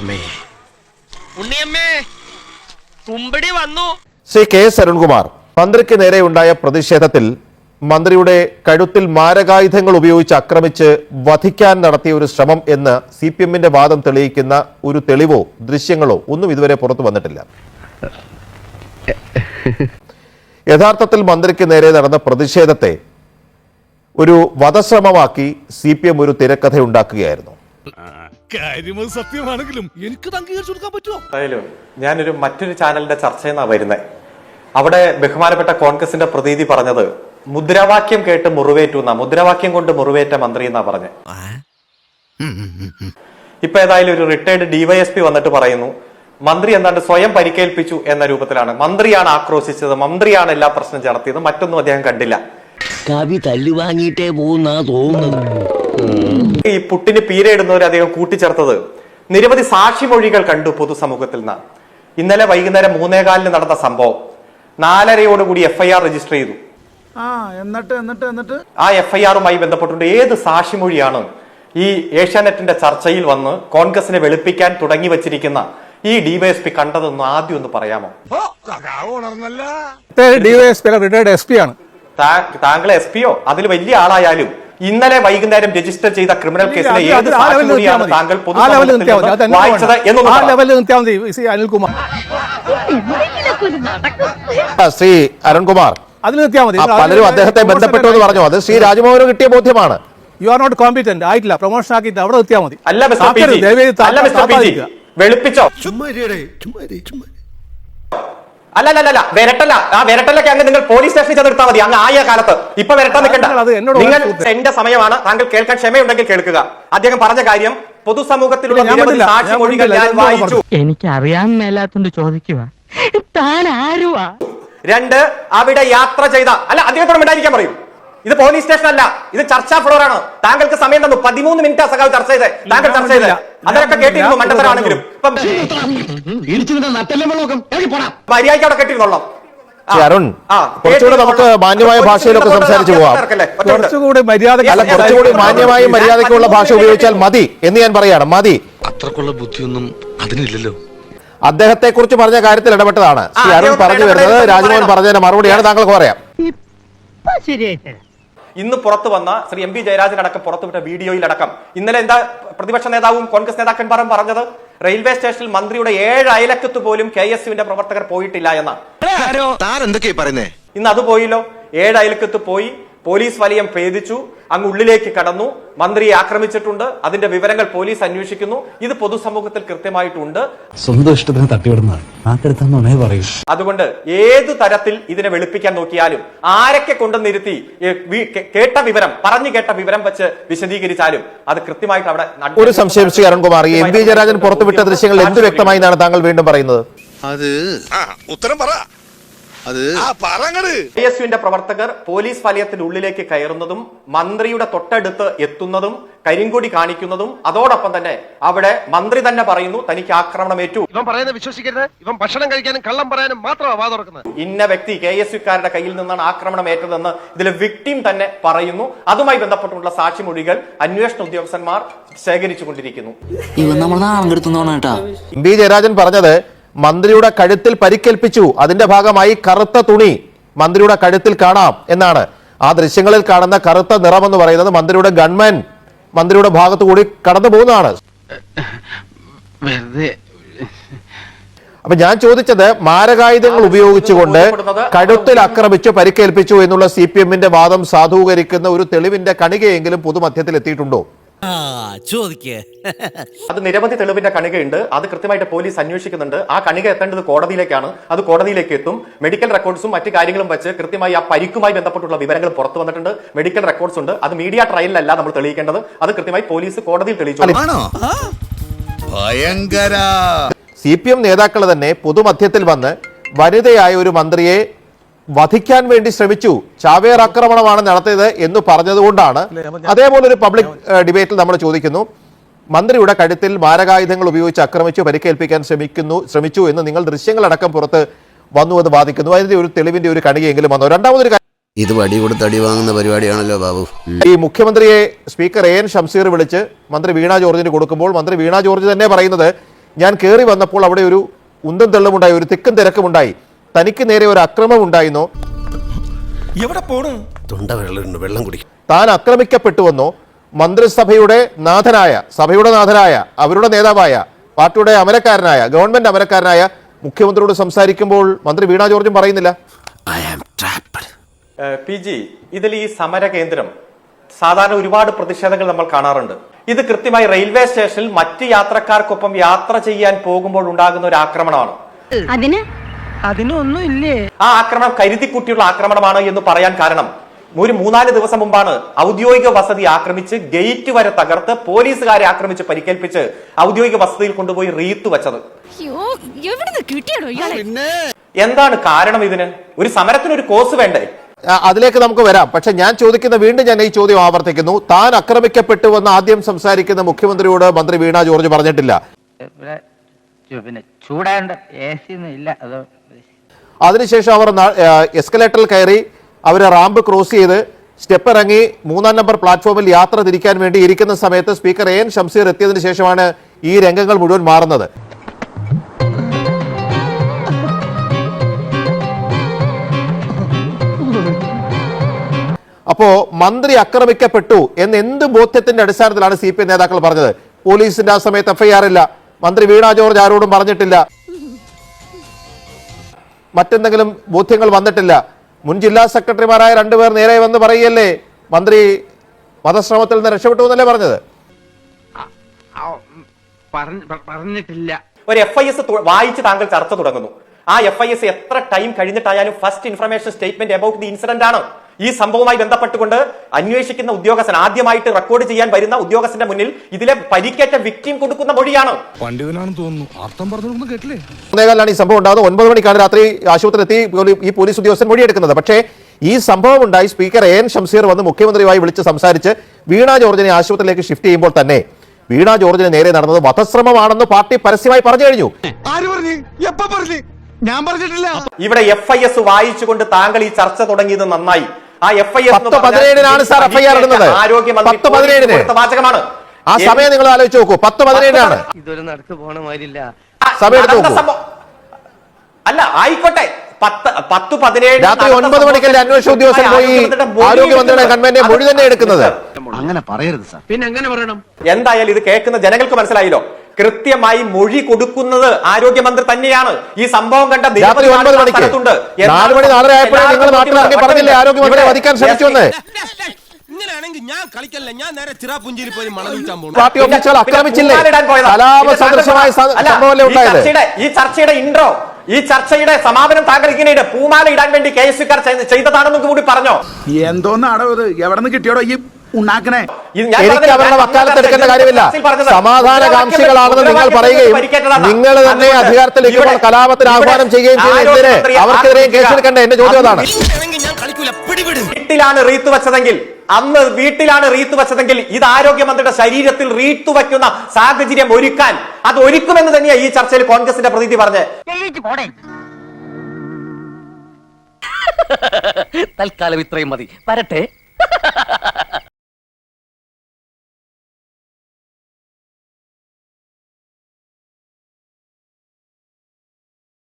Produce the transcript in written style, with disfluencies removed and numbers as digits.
ഉണ്ണിയമ്മേ കുമ്പടി വന്നു. Shri K S Arunkumar, മന്ത്രിക്ക് നേരെയുണ്ടായ പ്രതിഷേധത്തിൽ മന്ത്രിയുടെ കഴുത്തിൽ മാരകായുധങ്ങൾ ഉപയോഗിച്ച് ആക്രമിച്ച് വധിക്കാൻ നടത്തിയ ഒരു ശ്രമം എന്ന് CPM-ന്റെ വാദം തെളിയിക്കുന്ന ഒരു തെളിവോ ദൃശ്യങ്ങളോ ഒന്നും ഇതുവരെ പുറത്തു വന്നിട്ടില്ല. യഥാർത്ഥത്തിൽ മന്ത്രിക്ക് നേരെ നടന്ന പ്രതിഷേധത്തെ ഒരു വധശ്രമമാക്കി CPM ഒരു തിരക്കഥയുണ്ടാക്കുകയായിരുന്നു. സത്യമാണെങ്കിലും എനിക്ക് അംഗീകരിച്ചു കൊടുക്കാൻ പറ്റുമോ? ഞാനൊരു മറ്റൊരു ചാനലിന്റെ ചർച്ചയെന്നാ വരുന്നത്. അവിടെ ബഹുമാനപ്പെട്ട കോൺഗ്രസിന്റെ പ്രതിനിധി പറഞ്ഞത് മുദ്രാവാക്യം കേട്ട് മുറിവേറ്റു എന്നാ, മുദ്രാവാക്യം കൊണ്ട് മുറിവേറ്റ മന്ത്രി എന്നാ പറഞ്ഞത്. ഇപ്പൊ ഏതായാലും ഒരു റിട്ടയർഡ് DYSP വന്നിട്ട് പറയുന്നു മന്ത്രി എന്താണ്ട് സ്വയം പരിക്കേൽപ്പിച്ചു എന്ന രൂപത്തിലാണ്, മന്ത്രിയാണ് ആക്രോശിച്ചത്, മന്ത്രിയാണ് എല്ലാ പ്രശ്നം നടത്തിയത്, മറ്റൊന്നും അദ്ദേഹം കണ്ടില്ല. കവി തല്ലുവാങ്ങിയിട്ടേ പോകുന്നാ തോന്നുന്നത്. ഈ പുട്ടിന് പീരയിടുന്നവരെ അദ്ദേഹം കൂട്ടിച്ചേർത്തത് നിരവധി സാക്ഷിമൊഴികൾ കണ്ടു പൊതുസമൂഹത്തിൽ നിന്ന്. ഇന്നലെ വൈകുന്നേരം 3:15 നടന്ന സംഭവം 4:30 FIR രജിസ്റ്റർ ചെയ്തു. ആ FIR-മായി ബന്ധപ്പെട്ടുകൊണ്ട് ഏത് സാക്ഷിമൊഴിയാണ് ഈ ഏഷ്യാനെറ്റിന്റെ ചർച്ചയിൽ വന്ന് കോൺഗ്രസിനെ വെളുപ്പിക്കാൻ തുടങ്ങി വച്ചിരിക്കുന്ന ഈ DYSP കണ്ടതെന്ന് ആദ്യം ഒന്ന് പറയാമോ? താങ്കൾ SP-യോ അതിൽ വലിയ ആളായാലും ഇന്നലെ വൈകുന്നേരം രജിസ്റ്റർ ചെയ്ത ക്രിമിനൽ കേസിലെ ഏത് സാക്ഷിമൊഴിയാണ് താങ്കൾ വായിച്ചത് ശ്രീ അരുൺകുമാർ, പലരും അദ്ദേഹത്തെ ബന്ധപ്പെട്ടു എന്ന് പറഞ്ഞു. അത് ശ്രീ രാജ്മോഹന് കിട്ടിയ ബോധ്യമാണ്. യു ആർ നോട്ട് കോമ്പിറ്റന്റ് ആയിട്ടില്ല, പ്രൊമോഷൻ ആക്കിയിട്ട് അവിടെ നിർത്തിയാൽ മതി. വെളുപ്പിച്ചോ? അല്ലല്ല വിരട്ടല്ല. ആ വിരട്ടലൊക്കെ അങ്ങ് നിങ്ങൾ പോലീസ് സ്റ്റേഷനിൽ ചെന്നെടുത്താൽ മതി. അങ്ങ് ആയ കാലത്ത് ഇപ്പൊ വിരട്ടാൻ നിൽക്കണ്ട. നിങ്ങൾ എന്റെ സമയമാണ്, താങ്കൾ കേൾക്കാൻ ക്ഷമയുണ്ടെങ്കിൽ കേൾക്കുക. അദ്ദേഹം പറഞ്ഞ കാര്യം പൊതുസമൂഹത്തിലുള്ള നിരവധി സാക്ഷിമൊഴികൾ ഞാൻ വായിച്ചു. എനിക്ക് അറിയാൻ മേലാത്തോണ്ട് ചോദിക്കുക, താൻ ആരുവാ? 2, അവിടെ യാത്ര ചെയ്ത അദ്ദേഹത്തോട് മിണ്ടായിരിക്കാൻ പറയും. ഇത് പോലീസ് സ്റ്റേഷൻ അല്ല, ഇത് ചർച്ചാ ഫ്ലോർ ആണ്. താങ്കൾക്ക് സമയം തന്നു, 13 മിനിറ്റ് സഖാവ് ചർച്ച ചെയ്തേ. താങ്കൾ ചർച്ച ചെയ്തേ, അതൊക്കെ കേട്ടിരുന്നു. മണ്ടത്തരാണെങ്കിലും മര്യാദയ്ക്ക് അവിടെ കേട്ടിരുന്നോളാം. അരുൺ, കുറച്ചുകൂടെ നമുക്ക് മാന്യമായ ഭാഷയിലൊക്കെ സംസാരിച്ചു പോവാം. കുറച്ചുകൂടി മാന്യമായും മര്യാദയ്ക്കുള്ള ഭാഷ ഉപയോഗിച്ചാൽ മതി എന്ന് ഞാൻ പറയാണ്. മതി, അത്രക്കുള്ള ബുദ്ധിയൊന്നും അതിനില്ലല്ലോ. അദ്ദേഹത്തെ കുറിച്ച് പറഞ്ഞ കാര്യത്തിൽ ഇടപെട്ടതാണ് ശ്രീ അരുൺ പറഞ്ഞു വരുന്നത്. രാജ്മോഹൻ പറഞ്ഞതിന്റെ മറുപടിയാണ് താങ്കൾക്ക് പറയാം. ഇന്ന് പുറത്തു വന്ന ശ്രീ MP ജയരാജൻ അടക്കം പുറത്തുവിട്ട വീഡിയോയിലടക്കം ഇന്നലെ എന്താ പ്രതിപക്ഷ നേതാവും കോൺഗ്രസ് നേതാക്കന്മാരും പറഞ്ഞത്? റെയിൽവേ സ്റ്റേഷനിൽ മന്ത്രിയുടെ 7 അയലക്കത്ത് പോലും KSUവിന്റെ പ്രവർത്തകർ പോയിട്ടില്ല എന്നാണ്. ഇന്ന് അത് പോയില്ലോ. 7 അയലക്കത്ത് പോയി, പോലീസ് വലയം ഭേദിച്ചു, അങ്ങ് ഉള്ളിലേക്ക് കടന്നു, മന്ത്രിയെ ആക്രമിച്ചിട്ടുണ്ട്. അതിന്റെ വിവരങ്ങൾ പോലീസ് അന്വേഷിക്കുന്നു. ഇത് പൊതുസമൂഹത്തിൽ കൃത്യമായിട്ടുണ്ട്. സ്വന്തം ഇഷ്ടത്തിന് തട്ടിവിടുന്നതാണ് പറയൂ. അതുകൊണ്ട് ഏതു തരത്തിൽ ഇതിനെ വെളുപ്പിക്കാൻ നോക്കിയാലും, ആരൊക്കെ കൊണ്ടുവന്നിരുത്തി പറഞ്ഞു കേട്ട വിവരം വെച്ച് വിശദീകരിച്ചാലും അത് കൃത്യമായിട്ട് അവിടെ. ഒരു സംശയം ശ്രീ അരുൺകുമാർ, ഈ MP ജയരാജൻ പുറത്തുവിട്ട ദൃശ്യങ്ങൾ എന്ത് വ്യക്തമായി എന്നാണ് താങ്കൾ വീണ്ടും പറയുന്നത്? അത് ഉത്തരം പറ. KSUവിന്റെ പ്രവർത്തകർ പോലീസ് വലയത്തിന്റെ ഉള്ളിലേക്ക് കയറുന്നതും മന്ത്രിയുടെ തൊട്ടടുത്ത് എത്തുന്നതും കരിങ്കൊടി കാണിക്കുന്നതും, അതോടൊപ്പം തന്നെ അവിടെ മന്ത്രി തന്നെ പറയുന്നു തനിക്ക് ആക്രമണമേറ്റു. ഇവൻ പറയുന്നത് വിശ്വസിക്കരുത്, ഇവൻ ഭക്ഷണം കഴിക്കാനും കള്ളം പറയാനും മാത്രമാണ് വാ തുറക്കുന്നത്. ഇന്ന വ്യക്തി KSUക്കാരുടെ കയ്യിൽ നിന്നാണ് ആക്രമണമേറ്റതെന്ന് ഇതിൽ വിക്ടിം തന്നെ പറയുന്നു. അതുമായി ബന്ധപ്പെട്ടുള്ള സാക്ഷിമൊഴികൾ അന്വേഷണ ഉദ്യോഗസ്ഥന്മാർ ശേഖരിച്ചുകൊണ്ടിരിക്കുന്നു. MP ജയരാജൻ പറഞ്ഞത് മന്ത്രിയുടെ കഴുത്തിൽ പരിക്കേൽപ്പിച്ചു, അതിന്റെ ഭാഗമായി കറുത്ത തുണി മന്ത്രിയുടെ കഴുത്തിൽ കാണാം എന്നാണ്. ആ ദൃശ്യങ്ങളിൽ കാണുന്ന കറുത്ത നിറമെന്ന് പറയുന്നത് മന്ത്രിയുടെ ഗൺമാൻ മന്ത്രിയുടെ ഭാഗത്തു കൂടി കടന്നു പോകുന്നതാണ്. അപ്പൊ ഞാൻ ചോദിച്ചത്, മാരകായുധങ്ങൾ ഉപയോഗിച്ചുകൊണ്ട് കഴുത്തിൽ ആക്രമിച്ചു പരിക്കേൽപ്പിച്ചു എന്നുള്ള CPM-ന്റെ വാദം സാധൂകരിക്കുന്ന ഒരു തെളിവിന്റെ കണികയെങ്കിലും പൊതുമധ്യത്തിൽ എത്തിയിട്ടുണ്ടോ? അത് നിരവധി തെളിവിന്റെ കണികയുണ്ട്. അത് കൃത്യമായിട്ട് പോലീസ് അന്വേഷിക്കുന്നുണ്ട്. ആ കണിക എത്തേണ്ടത് കോടതിയിലേക്കാണ്. അത് കോടതിയിലേക്ക് എത്തും. മെഡിക്കൽ റെക്കോർഡ്സും മറ്റു കാര്യങ്ങളും വെച്ച് കൃത്യമായി ആ പരിക്കുമായി ബന്ധപ്പെട്ടുള്ള വിവരങ്ങൾ പുറത്തു വന്നിട്ടുണ്ട്. മെഡിക്കൽ റെക്കോർഡ്സ് ഉണ്ട്. അത് മീഡിയ ട്രയലിലല്ല നമ്മൾ തെളിയിക്കേണ്ടത്. അത് കൃത്യമായി പോലീസ് കോടതിയിൽ തെളിയിച്ചു. CPM നേതാക്കൾ തന്നെ പൊതുമധ്യത്തിൽ വന്ന് വനിതയായ ഒരു മന്ത്രിയെ വധിക്കാൻ വേണ്ടി ശ്രമിച്ചു, ചാവേർ ആക്രമണമാണ് നടത്തിയത് എന്ന് പറഞ്ഞതുകൊണ്ടാണ്. അതേപോലെ ഒരു പബ്ലിക് ഡിബേറ്റിൽ നമ്മൾ ചോദിക്കുന്നു, മന്ത്രിയുടെ കഴുത്തിൽ മാരകായുധങ്ങൾ ഉപയോഗിച്ച് ആക്രമിച്ചു പരിക്കേൽപ്പിക്കാൻ ശ്രമിച്ചു എന്ന് നിങ്ങൾ ദൃശ്യങ്ങളടക്കം പുറത്ത് വന്നുവെന്ന് വാദിക്കുന്നു. അതിന്റെ ഒരു തെളിവിന്റെ ഒരു കണികയെങ്കിലും വന്നു. രണ്ടാമതൊരു കാര്യം, ഇത് വടി കൊടുത്ത് അടി വാങ്ങുന്ന പരിപാടിയാണല്ലോ ബാബു. ഈ മുഖ്യമന്ത്രിയെ സ്പീക്കർ AN ഷംസീർ വിളിച്ച് മന്ത്രി വീണ ജോർജിന് കൊടുക്കുമ്പോൾ മന്ത്രി വീണ ജോർജ് തന്നെ പറയുന്നത് ഞാൻ കയറി വന്നപ്പോൾ അവിടെ ഒരു ഉന്തം തെള്ളുമുണ്ടായി, ഒരു തിക്കും തിരക്കുമുണ്ടായി. തനിക്ക് നേരെ ഒരു അക്രമം ഉണ്ടായിരുന്നോ? എവിടെ പോണു? തൊണ്ട വെള്ളം കുടിക്കും. താൻ ആക്രമിക്കപ്പെട്ടുവെന്നോ മന്ത്രിസഭയുടെ നാഥനായ, സഭയുടെ നാഥനായ, അവരുടെ നേതാവായ, പാർട്ടിയുടെ അമരക്കാരനായ, ഗവൺമെന്റ് അമരക്കാരനായ മുഖ്യമന്ത്രിയോട് സംസാരിക്കുമ്പോൾ മന്ത്രി വീണ ജോർജും പറയുന്നില്ല. പി ജി, ഇതിൽ ഈ സമര കേന്ദ്രം സാധാരണ ഒരുപാട് പ്രതിഷേധങ്ങൾ നമ്മൾ കാണാറുണ്ട്. ഇത് കൃത്യമായി റെയിൽവേ സ്റ്റേഷനിൽ മറ്റ് യാത്രക്കാർക്കൊപ്പം യാത്ര ചെയ്യാൻ പോകുമ്പോൾ ഉണ്ടാകുന്ന ഒരു ആക്രമണമാണ്. അതിനൊന്നും ഇല്ലേ? ആ ആക്രമണം കരുതിക്കുട്ടിയുള്ള ആക്രമണമാണ് എന്ന് പറയാൻ കാരണം, ഒരു 3-4 ദിവസം മുമ്പാണ് ഔദ്യോഗിക വസതി ആക്രമിച്ച് ഗേറ്റ് വരെ തകർത്ത് പോലീസുകാരെ ആക്രമിച്ച് പരിക്കേൽപ്പിച്ച് ഔദ്യോഗിക വസതിയിൽ കൊണ്ടുപോയി റീത്ത് വെച്ചത്. എന്താണ് കാരണം ഇതിന്? ഒരു സമരത്തിന് ഒരു കോസ് വേണ്ടേ? അതിലേക്ക് നമുക്ക് വരാം. പക്ഷെ ഞാൻ ചോദിക്കുന്ന, വീണ്ടും ഞാൻ ഈ ചോദ്യം ആവർത്തിക്കുന്നു, താൻ ആക്രമിക്കപ്പെട്ടുവെന്ന് ആദ്യം സംസാരിക്കുന്ന മുഖ്യമന്ത്രിയോട് മന്ത്രി വീണ ജോർജ് പറഞ്ഞിട്ടില്ല. പിന്നെ ചൂടാണ്ട് AC ഒന്നും ഇല്ല. അത് അതിനുശേഷം അവർ എസ്കലേറ്ററിൽ കയറി അവർ റാമ്പ് ക്രോസ് ചെയ്ത് സ്റ്റെപ്പ് ഇറങ്ങി 3-ാം നമ്പർ പ്ലാറ്റ്ഫോമിൽ യാത്ര തിരിക്കാൻ വേണ്ടി ഇരിക്കുന്ന സമയത്ത് സ്പീക്കർ AN ഷംസീർ എത്തിയതിനു ശേഷമാണ് ഈ രംഗങ്ങൾ മുഴുവൻ മാറുന്നത്. അപ്പോ മന്ത്രി ആക്രമിക്കപ്പെട്ടു എന്ന് എന്ത് ബോധ്യത്തിന്റെ അടിസ്ഥാനത്തിലാണ് CPM നേതാക്കൾ പറഞ്ഞത്? പോലീസിന്റെ ആ സമയത്ത് FIR ഇല്ല, മന്ത്രി വീണ ജോർജ് ആരോടും പറഞ്ഞിട്ടില്ല, മറ്റെന്തെങ്കിലും ബോധ്യങ്ങൾ വന്നിട്ടില്ല. മുൻ ജില്ലാ സെക്രട്ടറിമാരായ 2 പേർ നേരെ വന്ന് പറയല്ലേ മന്ത്രി വധശ്രമത്തിൽ നിന്ന് രക്ഷപ്പെട്ടു എന്നല്ലേ പറഞ്ഞത്? പറഞ്ഞിട്ടില്ല. ഒരു FIS വായിച്ച് താങ്കൾ ചർച്ച തുടങ്ങുന്നു. ആ FIS എത്ര ടൈം കഴിഞ്ഞിട്ടായാലും first information statement about the incident ആണ്. ഈ സംഭവവുമായി ബന്ധപ്പെട്ടുകൊണ്ട് അന്വേഷിക്കുന്ന ഉദ്യോഗസ്ഥൻ, ആദ്യമായിട്ട് റെക്കോർഡ് ചെയ്യാൻ വരുന്ന ഉദ്യോഗസ്ഥന്റെ മുന്നിൽ ഇതിലെ പരിക്കേറ്റ വിക്ടിം കൊടുക്കുന്ന മൊഴിയാണ്. പണ്ഡിതനാണെന്ന് തോന്നുന്നു, അർത്ഥം പറഞ്ഞു കേട്ടില്ലേ? 3:15 ഈ സംഭവം ഉണ്ടാകുന്നത്. 9 മണിക്കാണ് രാത്രി ആശുപത്രിയിൽ എത്തി ഈ പോലീസ് ഉദ്യോഗസ്ഥൻ മൊഴിയെടുക്കുന്നത്. പക്ഷേ ഈ സംഭവം ഉണ്ടായി സ്പീക്കർ AN ഷംസീർ വന്ന് മുഖ്യമന്ത്രിയുമായി വിളിച്ച് സംസാരിച്ച് വീണ ജോർജിനെ ആശുപത്രിയിലേക്ക് ഷിഫ്റ്റ് ചെയ്യുമ്പോൾ തന്നെ വീണ ജോർജിന് നേരെ നടന്നത് വധശ്രമമാണെന്ന് പാർട്ടി പരസ്യമായി പറഞ്ഞു കഴിഞ്ഞു. ആര് പറഞ്ഞു? എപ്പോ പറഞ്ഞു? ഞാൻ പറഞ്ഞിട്ടില്ല. ഇവിടെ FIS വായിച്ചുകൊണ്ട് താങ്കൾ ഈ ചർച്ച തുടങ്ങിയത് നന്നായി. ആ FIS 10-17 സാർ FIR ഇടുന്നത്. 10-17 വാചകമാണ്. ആ സമയം നിങ്ങൾ ആലോചിച്ച് നോക്കൂ. 10-17 ഇതൊരു നടക്ക് പോണ മാതിരില്ല. സമയം എടുത്ത് നോക്കൂ. അല്ല, ആയിക്കോട്ടെ. 10-17 രാത്രി 9 മണിക്കല്ലേ അന്വേഷണ ഉദ്യോഗസ്ഥൻ പോയി ആരോഗ്യമന്ത്രിയുടെ ഗവൺമെന്റ് മൊഴി തന്നെ എടുക്കുന്നത്? അങ്ങനെ പറയരുത് സാർ. പിന്നെ എങ്ങനെ പറയണം? എന്തായാലും ഇത് കേൾക്കുന്ന ജനങ്ങൾക്ക് മനസ്സിലായല്ലോ, കൃത്യമായി മൊഴി കൊടുക്കുന്നത് ആരോഗ്യമന്ത്രി തന്നെയാണ്. ഈ സംഭവം കണ്ട രാത്രി 9 മണിക്ക് 4 മണി 4:30 ആയപ്പോഴേ നിങ്ങൾ നാട്ടിലിറങ്ങി പറഞ്ഞില്ലേ ആരോഗ്യമന്ത്രിയെ വധിക്കാൻ ശ്രമിച്ചുവെന്ന്? ഇങ്ങനെയാണെങ്കിൽ ഞാൻ കളിക്കല്ല, ഞാൻ നേരെ ചിറാപുഞ്ചിയിൽ പോയി മണം വിൽക്കാൻ പോകും. പാർട്ടി ഓഫീസുകൾ ആക്രമിച്ചില്ലേ? കലാപ സദൃശമായ സംഭവമല്ലേ ഉണ്ടായത്? ഈ ചർച്ചയുടെ ഇൻട്രോ, ഈ ചർച്ചയുടെ സമാപനം താങ്കൾ ഇങ്ങനെ പൂമാല ഇടാൻ വേണ്ടി KSUക്കാർ ചെയ്തതാണെന്ന് കൂടി പറഞ്ഞോ. എന്തോന്നാണോ ഇത്? എവിടെ നിന്ന് കിട്ടിയോടോ ഈ ഉണ്ടാക്കണേ? എനിക്ക് അവരുടെ വക്കാലത്ത് എടുക്കേണ്ട കാര്യമില്ല. സമാധാനകാംക്ഷികളാണെന്ന് നിങ്ങൾ പറയുകയും നിങ്ങൾ തന്നെ അധികാരത്തിലേക്ക് കലാപത്തിന് ആഹ്വാനം ചെയ്യുകയും ചെയ്തതിന് അവർക്കെതിരെ കേസെടുക്കണ്ടേ? എന്റെ ചോദ്യം അതാണ്. വീട്ടിലാണ് റീത്ത് വെച്ചതെങ്കിൽ, അന്ന് വീട്ടിലാണ് റീത്ത് വെച്ചതെങ്കിൽ ഇത് ആരോഗ്യമന്ത്രിയുടെ ശരീരത്തിൽ റീത്ത് വെക്കുന്ന സാഹചര്യം ഒരുക്കാൻ അത് ഒരുക്കുമെന്ന് തന്നെയാണ് ഈ ചർച്ചയിൽ കോൺഗ്രസിന്റെ പ്രതിനിധി പറഞ്ഞത്. തൽക്കാലം ഇത്രയും മതി. വരട്ടെ.